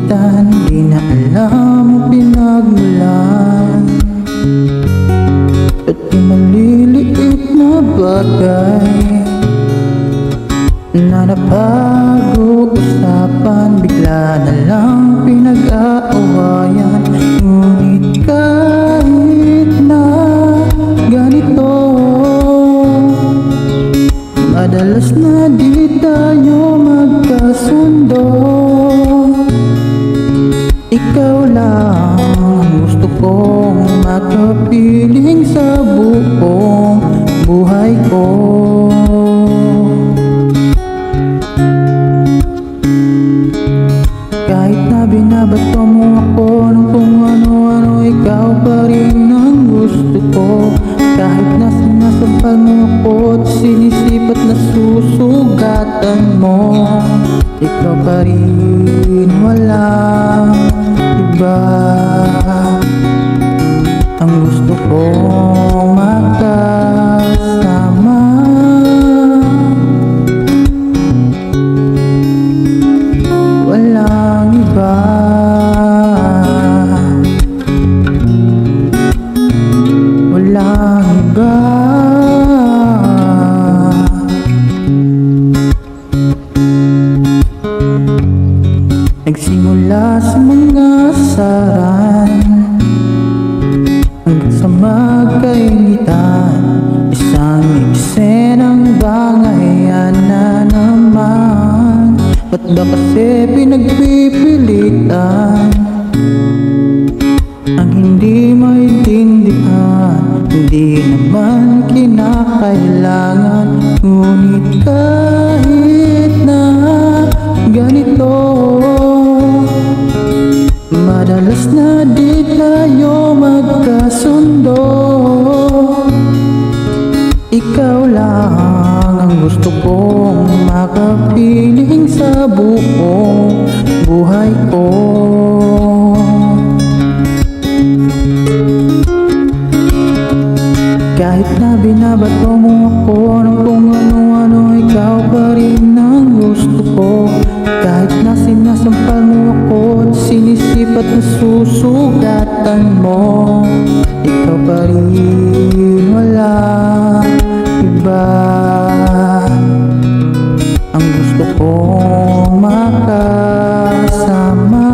pagpilitan, di na alam mo pinagmulan. At yung maliliit na bagay na napag-uusapan, bigla na lang pinag-aawayan. Ngunit kahit na ganito, madalas na di tayo magkasundo. Ikaw lang ang gusto kong makapiling sa buong buhay ko. Kahit na binabato mo ako ng kung ano-ano, ikaw pa rin ang gusto ko. Kahit na sinasampal mo ako at sinisipat na susugatan mo, ikaw pa rin, walang iba. Ang gusto kong makasama, walang iba. Walang iba. Nagsimula sa mga saran hanggang sa magkainitan, isang eksenang bangayan na naman. Ba't ba kasi pinagpipilitan ang hindi maintindihan? Hindi naman kinakailangan. Ngunit kahit na ganito, madalas na di tayo magkasundo. Ikaw lang ang gusto kong makapiling sa buong buhay ko. Kahit na binabato mo ako ng kung ano-ano, ikaw pa rin ang gusto ko. Kahit na sinasampal mo ako at sinisipat na susugatan mo, ikaw pa rin, walang iba. Ang gusto kong makasama,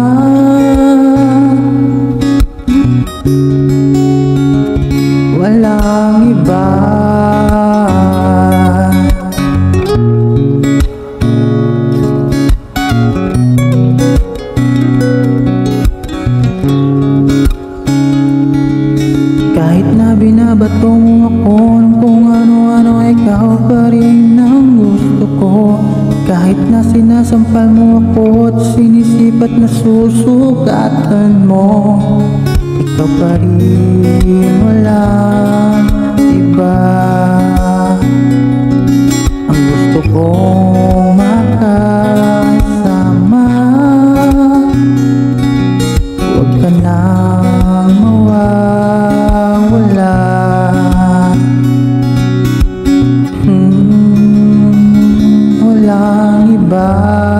walang iba. Kahit na binabato mo ako ng kung ano-ano, ikaw pa rin ang gusto ko. Kahit na sinasampal mo ako at sinisipat na susugatan mo, ikaw pa rin, walang iba. Ang gusto kong makasama, huwag ka nang mawawala. Walang iba.